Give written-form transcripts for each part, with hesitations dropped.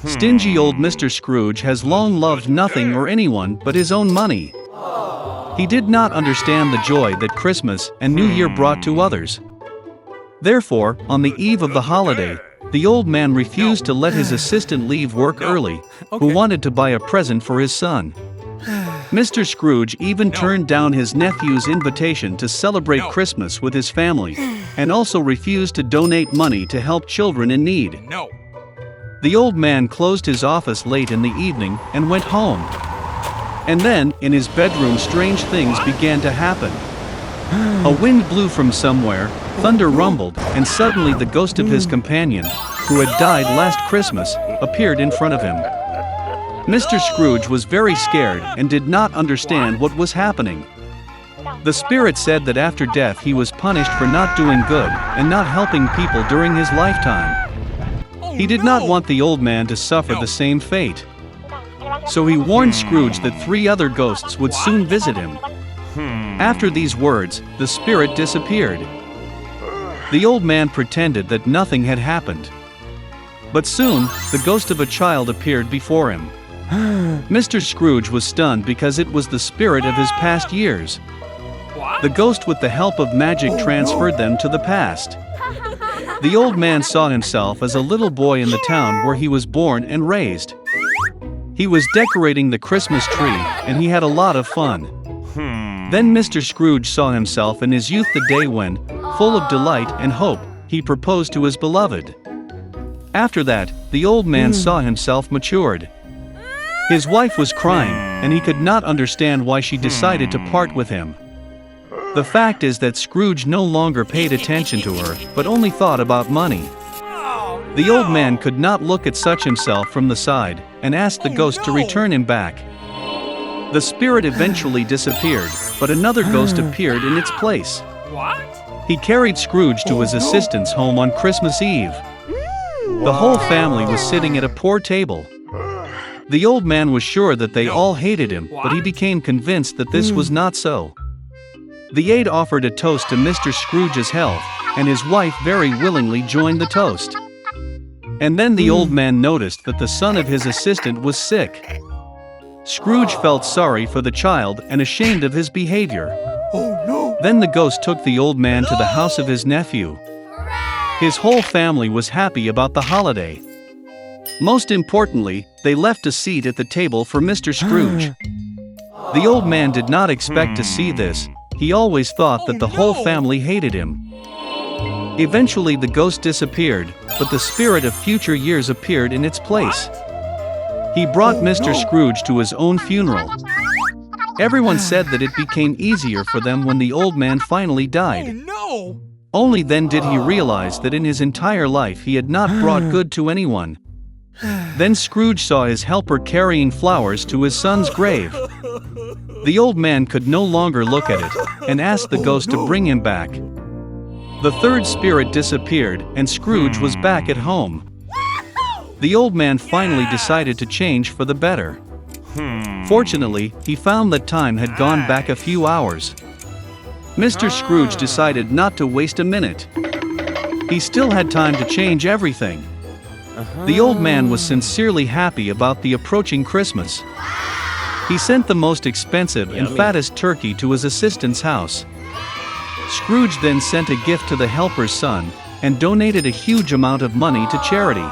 Stingy old Mr. Scrooge has long loved nothing or anyone but his own money. He did not understand the joy that Christmas and New Year brought to others. Therefore, on the eve of the holiday, the old man refused to let his assistant leave work early, who wanted to buy a present for his son. Mr. Scrooge even turned down his nephew's invitation to celebrate Christmas with his family, and also refused to donate money to help children in need. The old man closed his office late in the evening and went home. And then, in his bedroom, strange things began to happen. A wind blew from somewhere, thunder rumbled, and suddenly the ghost of his companion, who had died last Christmas, appeared in front of him. Mr. Scrooge was very scared and did not understand what was happening. The spirit said that after death he was punished for not doing good and not helping people during his lifetime. He did not want the old man to suffer the same fate. So he warned Scrooge that 3 other ghosts would soon visit him. After these words, the spirit disappeared. The old man pretended that nothing had happened. But soon, the ghost of a child appeared before him. Mr. Scrooge was stunned because it was the spirit of his past years. The ghost, with the help of magic, transferred them to the past. The old man saw himself as a little boy in the town where he was born and raised. He was decorating the Christmas tree, and he had a lot of fun. Then Mr. Scrooge saw himself in his youth, the day when, full of delight and hope, he proposed to his beloved. After that, the old man saw himself matured. His wife was crying, and he could not understand why she decided to part with him. The fact is that Scrooge no longer paid attention to her, but only thought about money. The old man could not look at such himself from the side, and asked the ghost to return him back. The spirit eventually disappeared, but another ghost appeared in its place. He carried Scrooge to his assistant's home on Christmas Eve. The whole family was sitting at a poor table. The old man was sure that they all hated him, but he became convinced that this was not so. The aide offered a toast to Mr. Scrooge's health, and his wife very willingly joined the toast. And then the old man noticed that the son of his assistant was sick. Scrooge felt sorry for the child and ashamed of his behavior. Then the ghost took the old man to the house of his nephew. His whole family was happy about the holiday. Most importantly, they left a seat at the table for Mr. Scrooge. The old man did not expect to see this. He always thought that the whole family hated him. Eventually the ghost disappeared, but the spirit of future years appeared in its place. He brought Mr. Scrooge to his own funeral. Everyone said that it became easier for them when the old man finally died. Only then did he realize that in his entire life he had not brought good to anyone. Then Scrooge saw his helper carrying flowers to his son's grave. The old man could no longer look at it, and asked the ghost to bring him back. The third spirit disappeared, and Scrooge was back at home. The old man finally decided to change for the better. Fortunately, he found that time had gone back a few hours. Mr. Scrooge decided not to waste a minute. He still had time to change everything. The old man was sincerely happy about the approaching Christmas. He sent the most expensive and fattest turkey to his assistant's house. Scrooge then sent a gift to the helper's son, and donated a huge amount of money to charity.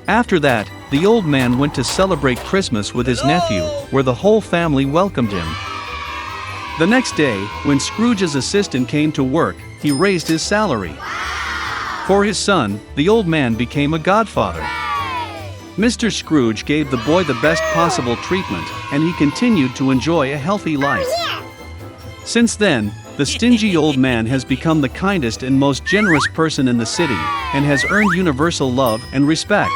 After that, the old man went to celebrate Christmas with his nephew, where the whole family welcomed him. The next day, when Scrooge's assistant came to work, he raised his salary. For his son, the old man became a godfather. Mr. Scrooge gave the boy the best possible treatment, and he continued to enjoy a healthy life. Since then, the stingy old man has become the kindest and most generous person in the city, and has earned universal love and respect.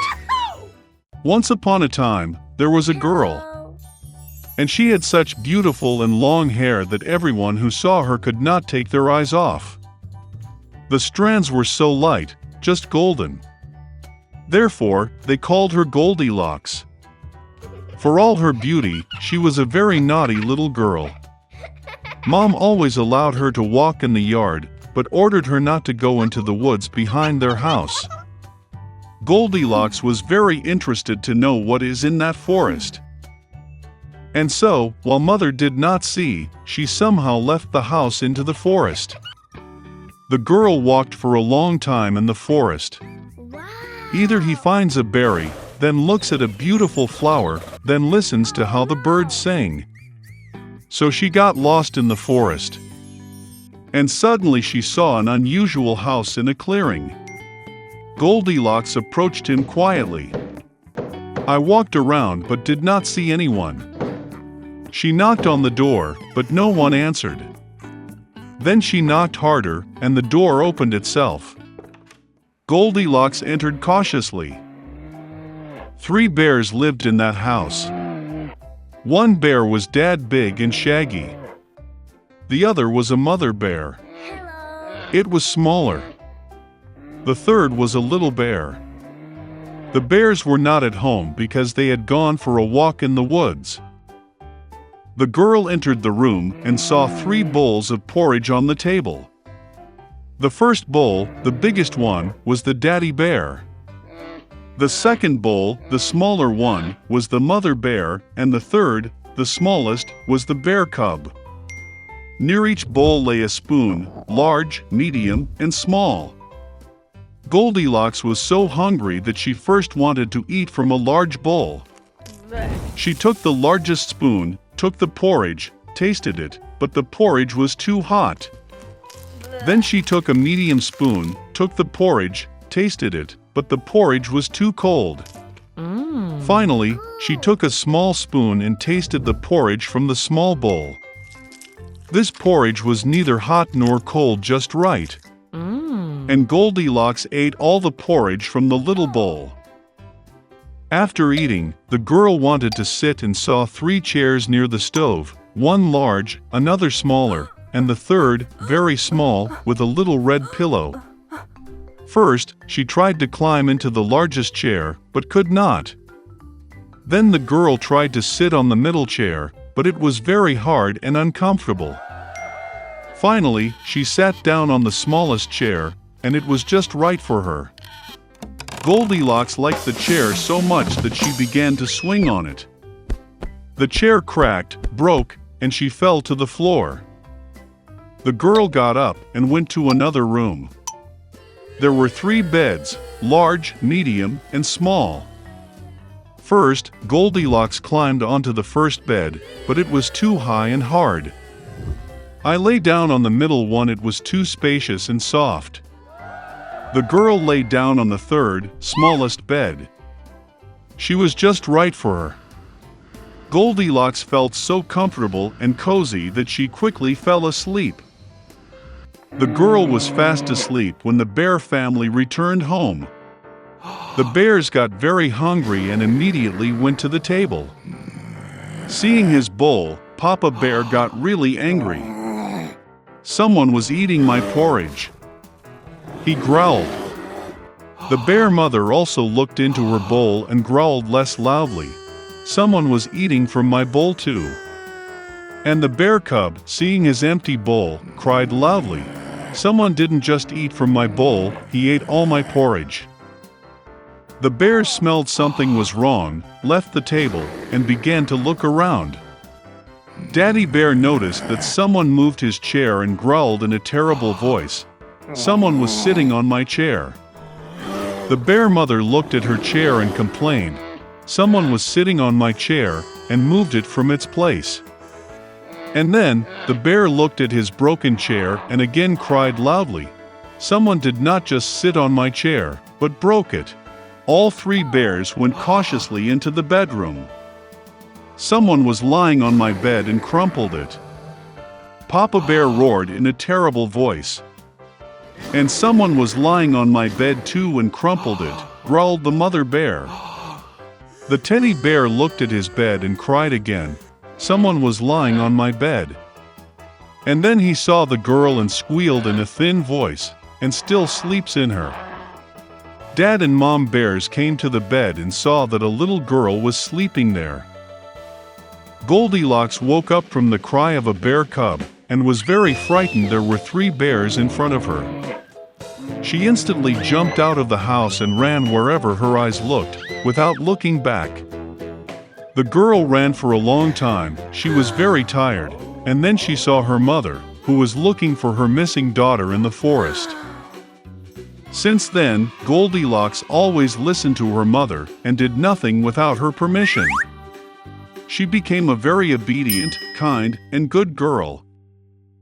Once upon a time, there was a girl. And she had such beautiful and long hair that everyone who saw her could not take their eyes off. The strands were so light, just golden. Therefore, they called her Goldilocks. For all her beauty, she was a very naughty little girl. Mom always allowed her to walk in the yard, but ordered her not to go into the woods behind their house. Goldilocks was very interested to know what is in that forest. And so, while Mother did not see, she somehow left the house into the forest. The girl walked for a long time in the forest. Either he finds a berry, then looks at a beautiful flower, then listens to how the birds sing. So she got lost in the forest. And suddenly she saw an unusual house in a clearing. Goldilocks approached him quietly. I walked around but did not see anyone. She knocked on the door, but no one answered. Then she knocked harder, and the door opened itself. Goldilocks entered cautiously. 3 bears lived in that house. One bear was dad big and shaggy. The other was a mother bear. It was smaller. The third was a little bear. The bears were not at home because they had gone for a walk in the woods. The girl entered the room and saw 3 bowls of porridge on the table. The first bowl, the biggest one, was the daddy bear. The second bowl, the smaller one, was the mother bear, and the third, the smallest, was the bear cub. Near each bowl lay a spoon, large, medium, and small. Goldilocks was so hungry that she first wanted to eat from a large bowl. She took the largest spoon, took the porridge, tasted it, but the porridge was too hot. Then she took a medium spoon, took the porridge, tasted it, but the porridge was too cold. Finally, she took a small spoon and tasted the porridge from the small bowl. This porridge was neither hot nor cold, just right. And Goldilocks ate all the porridge from the little bowl. After eating, the girl wanted to sit and saw 3 chairs near the stove, one large, another smaller, and the third, very small, with a little red pillow. First, she tried to climb into the largest chair, but could not. Then the girl tried to sit on the middle chair, but it was very hard and uncomfortable. Finally, she sat down on the smallest chair, and it was just right for her. Goldilocks liked the chair so much that she began to swing on it. The chair cracked, broke, and she fell to the floor. The girl got up and went to another room. There were 3 beds, large, medium, and small. First, Goldilocks climbed onto the first bed, but it was too high and hard. I lay down on the middle one, it was too spacious and soft. The girl lay down on the third, smallest bed. She was just right for her. Goldilocks felt so comfortable and cozy that she quickly fell asleep. The girl was fast asleep when the bear family returned home. The bears got very hungry and immediately went to the table. Seeing his bowl, Papa Bear got really angry. Someone was eating my porridge. He growled. The bear mother also looked into her bowl and growled less loudly. Someone was eating from my bowl too. And the bear cub, seeing his empty bowl, cried loudly. Someone didn't just eat from my bowl, he ate all my porridge. The bears smelled something was wrong, left the table, and began to look around. Daddy Bear noticed that someone moved his chair and growled in a terrible voice. Someone was sitting on my chair. The bear mother looked at her chair and complained. Someone was sitting on my chair and moved it from its place. And then, the bear looked at his broken chair and again cried loudly. Someone did not just sit on my chair, but broke it. All 3 bears went cautiously into the bedroom. Someone was lying on my bed and crumpled it. Papa Bear roared in a terrible voice. And someone was lying on my bed too and crumpled it, growled the mother bear. The teddy bear looked at his bed and cried again. Someone was lying on my bed. And then he saw the girl and squealed in a thin voice, and still sleeps in her. Dad and Mom bears came to the bed and saw that a little girl was sleeping there. Goldilocks woke up from the cry of a bear cub, and was very frightened. There were 3 bears in front of her. She instantly jumped out of the house and ran wherever her eyes looked, without looking back. The girl ran for a long time. She was very tired, and then she saw her mother, who was looking for her missing daughter in the forest. Since then, Goldilocks always listened to her mother and did nothing without her permission. She became a very obedient, kind, and good girl,